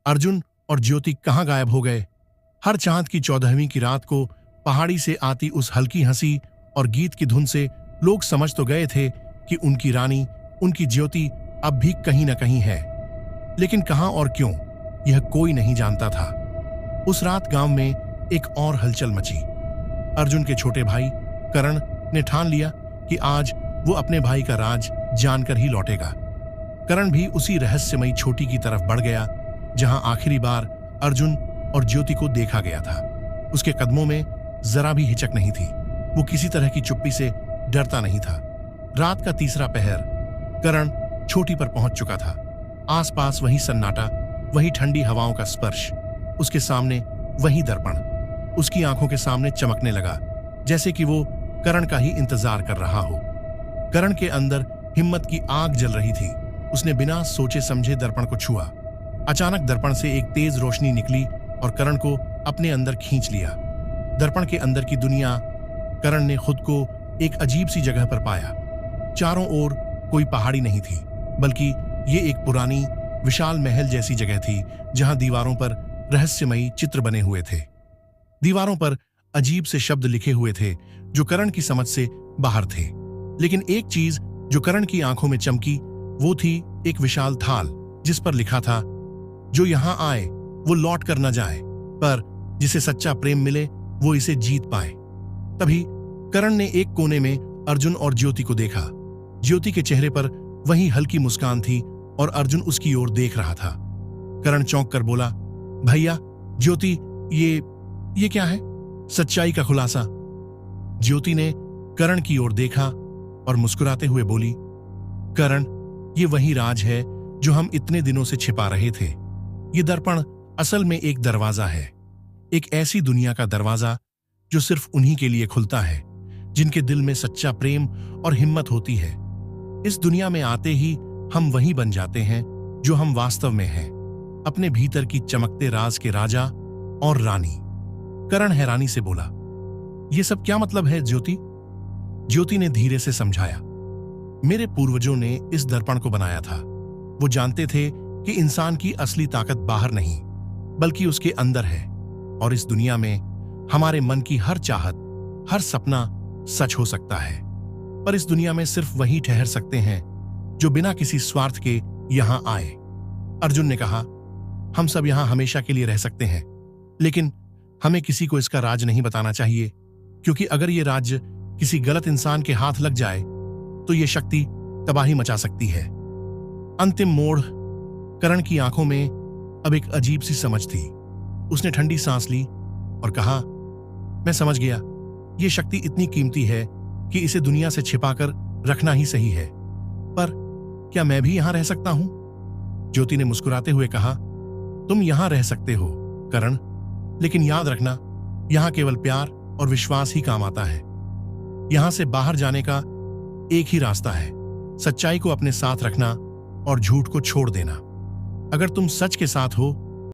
अर्जुन और ज्योति कहाँ गायब हो गए? हर चांद की 14वीं की रात को पहाड़ी से आती उस हल्की हंसी और गीत की धुन से लोग समझ तो गए थे कि उनकी रानी, उनकी ज्योति अब भी कहीं न कहीं है। लेकिन कहां और क्यों, यह कोई नहीं जानता था। उस रात गांव में एक और हलचल मची। अर्जुन के छोटे भाई करण ने ठान लिया कि आज वो अपने भाई का राज जानकर ही लौटेगा। करण भी उसी रहस्यमयी छोटी की तरफ बढ़ गया जहां आखिरी बार अर्जुन और ज्योति को देखा गया था। उसके कदमों में जरा भी हिचक नहीं थी। वो किसी तरह की चुप्पी से डरता नहीं था। रात का तीसरा पहर। करण छोटी पर पहुंच चुका था। आसपास वही सन्नाटा, वही ठंडी हवाओं का स्पर्श। उसके सामने वही दर्पण उसकी आंखों के सामने चमकने लगा, जैसे कि वो करण का ही इंतजार कर रहा हो। करण के अंदर हिम्मत की आग जल रही थी। उसने बिना सोचे समझे दर्पण को छुआ। अचानक दर्पण से एक तेज रोशनी निकली और करण को अपने अंदर खींच लिया। दर्पण के अंदर की दुनिया। करण ने खुद को एक अजीब सी जगह पर पाया। चारों ओर कोई पहाड़ी नहीं थी, बल्कि ये एक पुरानी विशाल महल जैसी जगह थी जहां दीवारों पर रहस्यमयी चित्र बने हुए थे। दीवारों पर अजीब से शब्द लिखे हुए थे जो करण की समझ से बाहर थे। लेकिन एक चीज जो करण की आंखों में चमकी वो थी एक विशाल थाल जिस पर लिखा था, जो यहां आए वो लौट कर न जाए, पर जिसे सच्चा प्रेम मिले वो इसे जीत पाए। तभी करण ने एक कोने में अर्जुन और ज्योति को देखा। ज्योति के चेहरे पर वही हल्की मुस्कान थी और अर्जुन उसकी ओर देख रहा था। करण चौंक कर बोला, भैया, ज्योति, ये क्या है? सच्चाई का खुलासा। ज्योति ने करण की ओर देखा और मुस्कुराते हुए बोली, करण, ये वही राज है जो हम इतने दिनों से छिपा रहे थे। ये दर्पण असल में एक दरवाजा है, एक ऐसी दुनिया का दरवाजा जो सिर्फ उन्हीं के लिए खुलता है जिनके दिल में सच्चा प्रेम और हिम्मत होती है। इस दुनिया में आते ही हम वही बन जाते हैं जो हम वास्तव में हैं, अपने भीतर की चमकते राज के राजा और रानी। करण हैरानी से बोला, ये सब क्या मतलब है ज्योति? ज्योति ने धीरे से समझाया, मेरे पूर्वजों ने इस दर्पण को बनाया था। वो जानते थे कि इंसान की असली ताकत बाहर नहीं बल्कि उसके अंदर है, और इस दुनिया में हमारे मन की हर चाहत, हर सपना सच हो सकता है। पर इस दुनिया में सिर्फ वही ठहर सकते हैं जो बिना किसी स्वार्थ के यहां आए। अर्जुन ने कहा, हम सब यहां हमेशा के लिए रह सकते हैं, लेकिन हमें किसी को इसका राज नहीं बताना चाहिए, क्योंकि अगर ये राज्य किसी गलत इंसान के हाथ लग जाए तो ये शक्ति तबाही मचा सकती है। अंतिम मोड़। करण की आंखों में अब एक अजीब सी समझ थी। उसने ठंडी सांस ली और कहा, मैं समझ गया, ये शक्ति इतनी कीमती है कि इसे दुनिया से छिपाकर रखना ही सही है। पर क्या मैं भी यहां रह सकता हूं? ज्योति ने मुस्कुराते हुए कहा, तुम यहां रह सकते हो करण, लेकिन याद रखना, यहां केवल प्यार और विश्वास ही काम आता है। यहां से बाहर जाने का एक ही रास्ता है, सच्चाई को अपने साथ रखना और झूठ को छोड़ देना। अगर तुम सच के साथ हो